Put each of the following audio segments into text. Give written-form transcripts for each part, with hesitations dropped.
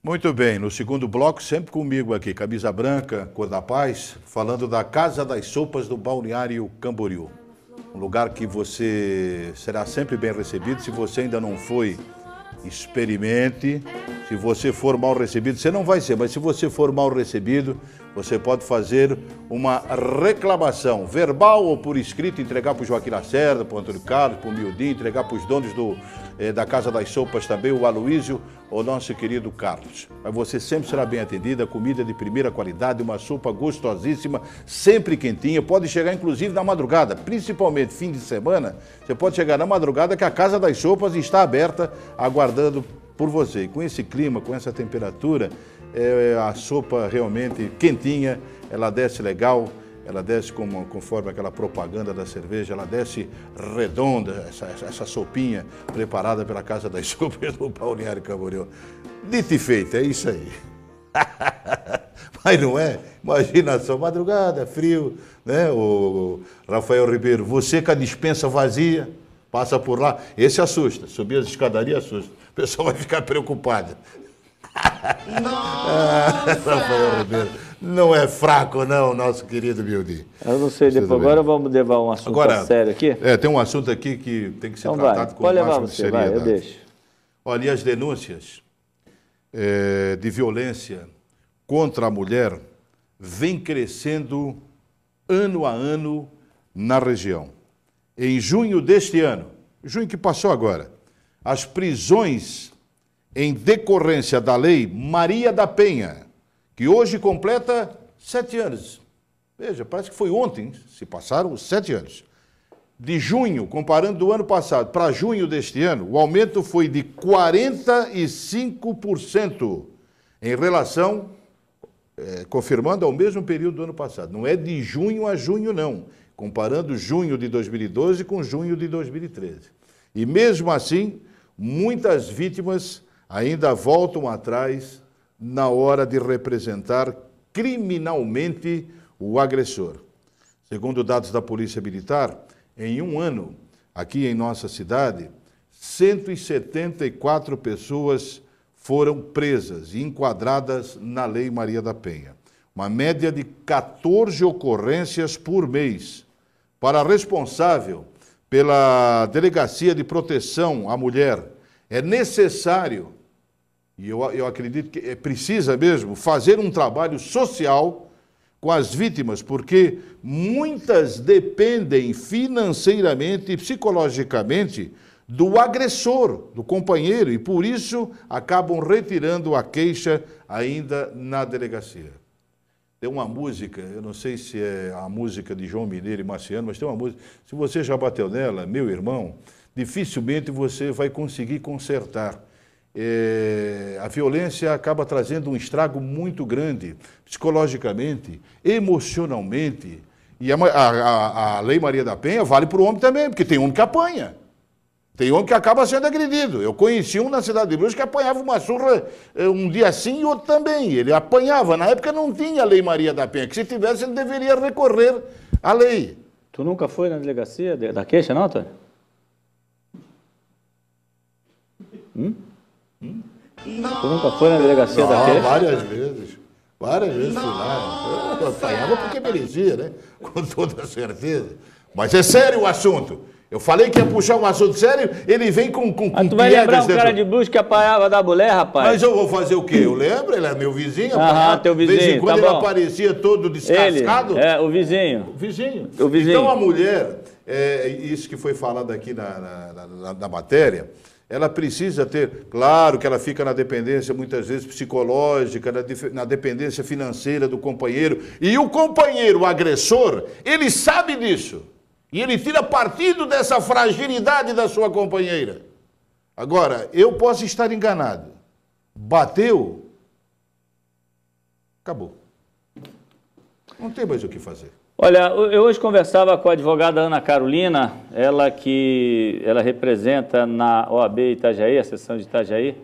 Muito bem, no segundo bloco, sempre comigo aqui, camisa branca, cor da paz, falando da Casa das Sopas do Balneário Camboriú. Um lugar que você será sempre bem recebido. Se você ainda não foi, experimente. Se você for mal recebido, você não vai ser, mas se você for mal recebido, você pode fazer uma reclamação verbal ou por escrito, entregar para o Joaquim Lacerda, para o Antônio Carlos, para o Mildinho, entregar para os donos da Casa das Sopas também, o Aloísio, ou nosso querido Carlos. Mas você sempre será bem atendida, comida de primeira qualidade, uma sopa gostosíssima, sempre quentinha, pode chegar inclusive na madrugada, principalmente fim de semana, você pode chegar na madrugada que a Casa das Sopas está aberta, aguardando por você. E com esse clima, com essa temperatura, a sopa realmente quentinha, ela desce legal, ela desce conforme aquela propaganda da cerveja, ela desce redonda, essa sopinha preparada pela Casa das Sopas do Balneário Camboriú. Dito e feito, é isso aí. Mas não é? Imagina só, madrugada, frio, né? O Rafael Ribeiro, você com a despensa vazia, passa por lá, esse assusta, subir as escadarias assusta, o pessoal vai ficar preocupado. Rafael Ribeiro, não é fraco não, nosso querido Bildi. Eu não sei, depois agora vamos levar um assunto sério aqui? Tem um assunto aqui que tem que ser então tratado com o máximo de seriedade. Vai, eu deixo. Olha, e as denúncias de violência contra a mulher vêm crescendo ano a ano na região. Em junho deste ano, junho que passou agora, as prisões em decorrência da Lei Maria da Penha, que hoje completa 7 anos. Veja, parece que foi ontem, se passaram 7 anos. De junho, comparando do ano passado para junho deste ano, o aumento foi de 45% em relação, confirmando ao mesmo período do ano passado. Não é de junho a junho, não. Comparando junho de 2012 com junho de 2013. E mesmo assim, muitas vítimas ainda voltam atrás na hora de representar criminalmente o agressor. Segundo dados da Polícia Militar, em um ano, aqui em nossa cidade, 174 pessoas foram presas e enquadradas na Lei Maria da Penha. Uma média de 14 ocorrências por mês. Para a responsável pela Delegacia de Proteção à Mulher, é necessário, e eu acredito que precisa mesmo, fazer um trabalho social com as vítimas, porque muitas dependem financeiramente e psicologicamente do agressor, do companheiro, e por isso acabam retirando a queixa ainda na delegacia. Tem uma música, eu não sei se é a música de João Mineiro e Marciano, mas tem uma música, se você já bateu nela, meu irmão, dificilmente você vai conseguir consertar. A violência acaba trazendo um estrago muito grande, psicologicamente, emocionalmente. E a Lei Maria da Penha vale para o homem também, porque tem homem que apanha. Tem homem que acaba sendo agredido. Eu conheci um na cidade de Brusque que apanhava uma surra um dia sim e outro também. Ele apanhava. Na época não tinha a Lei Maria da Penha, que se tivesse ele deveria recorrer à lei. Tu nunca foi na delegacia da queixa, não, Antônio? Tu nunca foi na delegacia da queixa? Várias vezes. Várias vezes fui lá. Eu apanhava porque merecia, né? Com toda certeza. Mas é sério o assunto. Eu falei que ia puxar um assunto sério, ele vem com tu vai lembrar um cara de Brusque que apanhava da mulher, rapaz? Mas eu vou fazer o quê? Eu lembro, ele é meu vizinho. Teu vizinho, de vez em quando ele aparecia todo descascado. O vizinho. O vizinho. O vizinho. Então a mulher, isso que foi falado aqui na matéria, ela precisa ter, claro que ela fica na dependência muitas vezes psicológica, na dependência financeira do companheiro. E o companheiro, o agressor, ele sabe disso. E ele tira partido dessa fragilidade da sua companheira. Agora, eu posso estar enganado. Bateu, acabou. Não tem mais o que fazer. Olha, eu hoje conversava com a advogada Ana Carolina, ela representa na OAB Itajaí, a seção de Itajaí,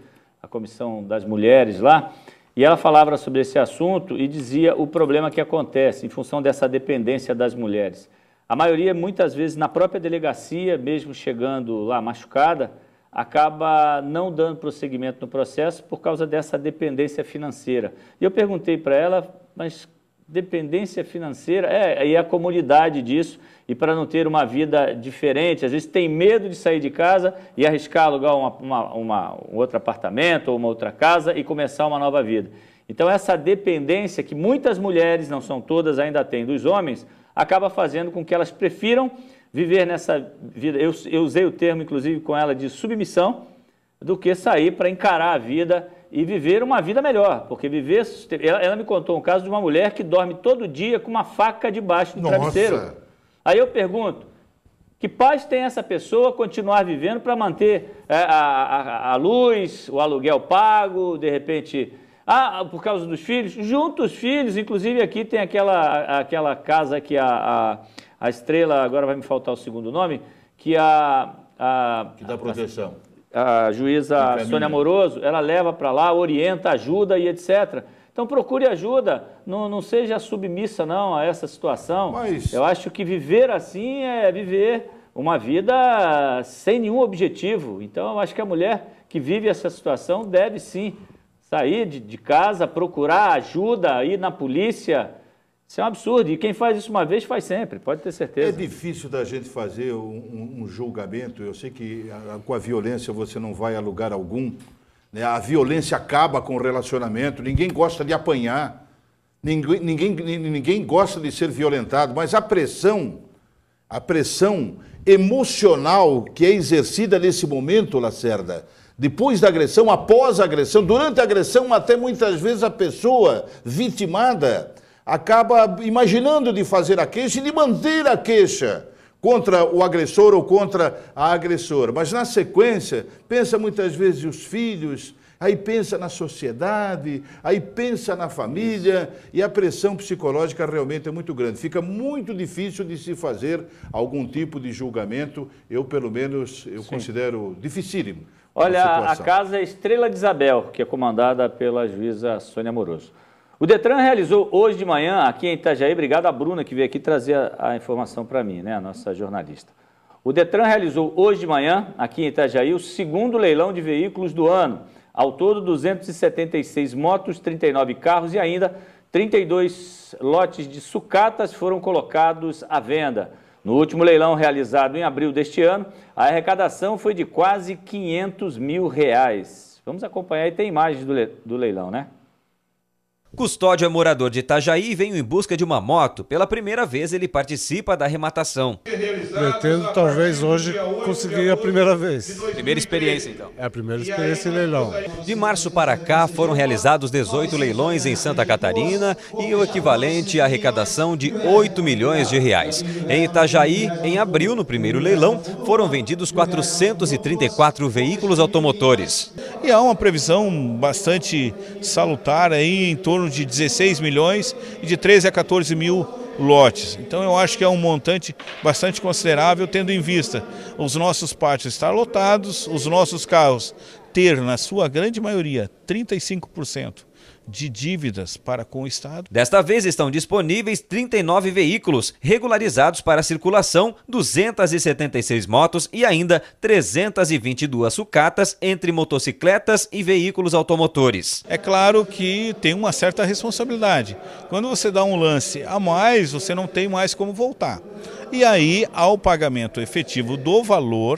a Comissão das Mulheres lá, e ela falava sobre esse assunto e dizia o problema que acontece em função dessa dependência das mulheres. A maioria, muitas vezes, na própria delegacia, mesmo chegando lá machucada, acaba não dando prosseguimento no processo por causa dessa dependência financeira. E eu perguntei para ela, mas dependência financeira, e a comunidade disso, e para não ter uma vida diferente, às vezes tem medo de sair de casa e arriscar alugar um outro apartamento ou uma outra casa e começar uma nova vida. Então essa dependência que muitas mulheres, não são todas, ainda têm dos homens, acaba fazendo com que elas prefiram viver nessa vida, eu usei o termo inclusive com ela de submissão, do que sair para encarar a vida e viver uma vida melhor, porque viver... Ela me contou um caso de uma mulher que dorme todo dia com uma faca debaixo do travesseiro. Aí eu pergunto, que paz tem essa pessoa continuar vivendo para manter a luz, o aluguel pago, de repente... por causa dos filhos, junto os filhos, inclusive aqui tem aquela casa que a Estrela, agora vai me faltar o segundo nome, que que dá proteção. A juíza Sônia Amoroso, ela leva para lá, orienta, ajuda e etc. Então procure ajuda, não seja submissa não a essa situação. Mas... eu acho que viver assim é viver uma vida sem nenhum objetivo. Então eu acho que a mulher que vive essa situação deve sim sair de casa, procurar ajuda, ir na polícia. Isso é um absurdo. E quem faz isso uma vez, faz sempre, pode ter certeza. É difícil da gente fazer um julgamento. Eu sei que com a violência você não vai a lugar algum. Né? A violência acaba com o relacionamento. Ninguém gosta de apanhar. Ninguém gosta de ser violentado. Mas a pressão emocional que é exercida nesse momento, Lacerda, depois da agressão, após a agressão, durante a agressão, até muitas vezes a pessoa vitimada acaba imaginando de fazer a queixa e de manter a queixa contra o agressor ou contra a agressora. Mas na sequência, pensa muitas vezes os filhos, aí pensa na sociedade, aí pensa na família e a pressão psicológica realmente é muito grande. Fica muito difícil de se fazer algum tipo de julgamento, eu pelo menos considero dificílimo. Olha, a casa é Estrela de Isabel, que é comandada pela juíza Sônia Amoroso. O Detran realizou hoje de manhã, aqui em Itajaí, obrigado a Bruna que veio aqui trazer a informação para mim, né, a nossa jornalista. O Detran realizou hoje de manhã, aqui em Itajaí, o segundo leilão de veículos do ano. Ao todo, 276 motos, 39 carros e ainda 32 lotes de sucatas foram colocados à venda. No último leilão realizado em abril deste ano, a arrecadação foi de quase R$500 mil. Vamos acompanhar e tem imagens do leilão, né? Custódio é morador de Itajaí e veio em busca de uma moto. Pela primeira vez ele participa da arrematação. Pretendo talvez hoje conseguir a primeira vez. Primeira experiência então? É a primeira experiência em leilão. De março para cá foram realizados 18 leilões em Santa Catarina e o equivalente à arrecadação de R$8 milhões. Em Itajaí, em abril, no primeiro leilão, foram vendidos 434 veículos automotores. E há uma previsão bastante salutar aí em torno de 16 milhões e de 13 a 14 mil lotes. Então eu acho que é um montante bastante considerável, tendo em vista os nossos pátios estar lotados, os nossos carros ter, na sua grande maioria, 35% de dívidas para com o Estado. Desta vez estão disponíveis 39 veículos regularizados para circulação, 276 motos e ainda 322 sucatas entre motocicletas e veículos automotores. É claro que tem uma certa responsabilidade. Quando você dá um lance a mais, você não tem mais como voltar. E aí, ao pagamento efetivo do valor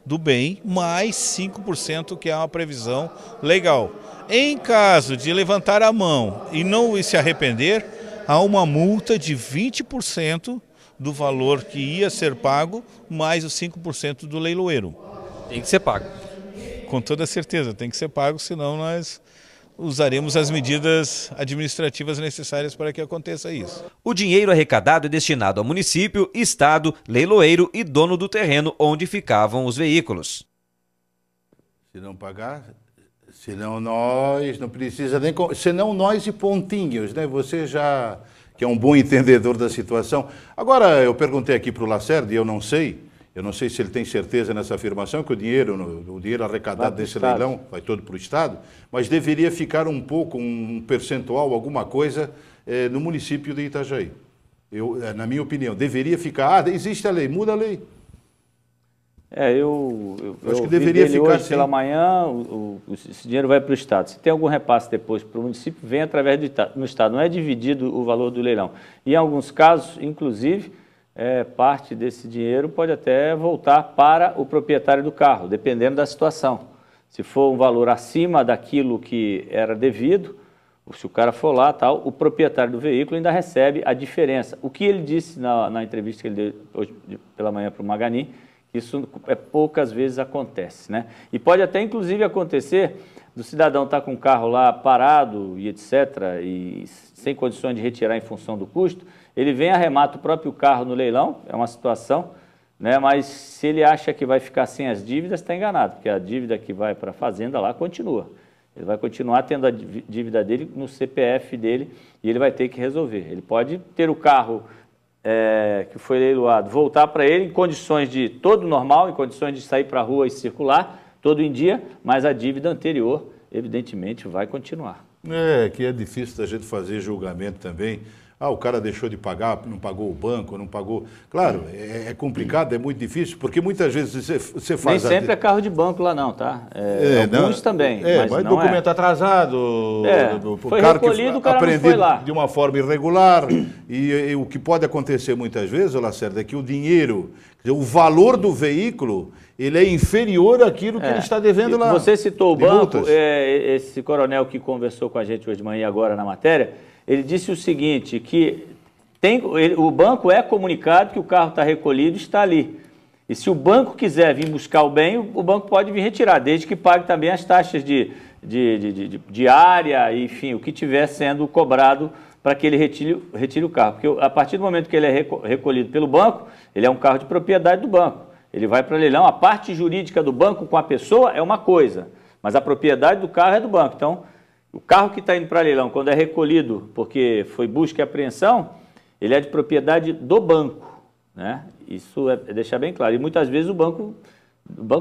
do bem, mais 5%, que é uma previsão legal. Em caso de levantar a mão e não se arrepender, há uma multa de 20% do valor que ia ser pago, mais os 5% do leiloeiro. Tem que ser pago. Com toda certeza, tem que ser pago, senão nós usaremos as medidas administrativas necessárias para que aconteça isso. O dinheiro arrecadado é destinado ao município, estado, leiloeiro e dono do terreno onde ficavam os veículos. Se não pagar, senão nós, não precisa nem... Senão nós e pontinhos, né? Você já, que é um bom entendedor da situação. Agora, eu perguntei aqui para o Lacerda e eu não sei se ele tem certeza nessa afirmação, que o dinheiro arrecadado desse leilão vai todo para o Estado, mas deveria ficar um pouco, um percentual, alguma coisa, no município de Itajaí. Na minha opinião, deveria ficar, existe a lei, muda a lei. Eu acho que deveria ficar hoje assim. Pela manhã, esse dinheiro vai para o Estado. Se tem algum repasse depois para o município, vem através do Estado. Não é dividido o valor do leilão. E em alguns casos, inclusive, parte desse dinheiro pode até voltar para o proprietário do carro, dependendo da situação. Se for um valor acima daquilo que era devido, se o cara for lá, tal, o proprietário do veículo ainda recebe a diferença. O que ele disse na entrevista que ele deu hoje pela manhã para o Magani, isso poucas vezes acontece, né? E pode até, inclusive, acontecer do cidadão estar com o carro lá parado e etc., e sem condições de retirar em função do custo, ele vem, arremata o próprio carro no leilão, é uma situação, né? Mas se ele acha que vai ficar sem as dívidas, está enganado, porque a dívida que vai para a fazenda lá continua. Ele vai continuar tendo a dívida dele no CPF dele e ele vai ter que resolver. Ele pode ter o carro que foi leiloado, voltar para ele em condições de todo normal, em condições de sair para a rua e circular, todo em dia, mas a dívida anterior, evidentemente, vai continuar. Que é difícil da gente fazer julgamento também. O cara deixou de pagar, não pagou o banco, não pagou... Claro, é complicado, é muito difícil, porque muitas vezes você faz... Nem sempre é carro de banco lá não, tá? Alguns também, mas não documento atrasado, foi recolhido, o cara não foi lá. De uma forma irregular, e o que pode acontecer muitas vezes, Lacerda, é que o dinheiro, o valor do veículo, ele é inferior àquilo que ele está devendo lá. Você citou o banco, esse coronel que conversou com a gente hoje de manhã agora na matéria, ele disse o seguinte, que o banco é comunicado que o carro está recolhido e está ali. E se o banco quiser vir buscar o bem, o banco pode vir retirar, desde que pague também as taxas de área, enfim, o que estiver sendo cobrado para que ele retire o carro. Porque a partir do momento que ele é recolhido pelo banco, ele é um carro de propriedade do banco. Ele vai para leilão, a parte jurídica do banco com a pessoa é uma coisa, mas a propriedade do carro é do banco. Então, o carro que está indo para leilão, quando é recolhido porque foi busca e apreensão, ele é de propriedade do banco, né? Isso é deixar bem claro. E muitas vezes o banco,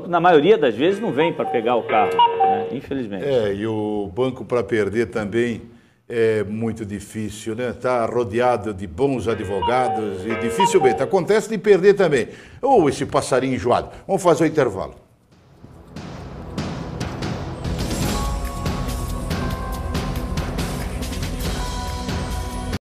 na maioria das vezes, não vem para pegar o carro, né? Infelizmente. E o banco para perder também é muito difícil, né? Está rodeado de bons advogados e dificilmente acontece de perder também. Esse passarinho enjoado. Vamos fazer o intervalo.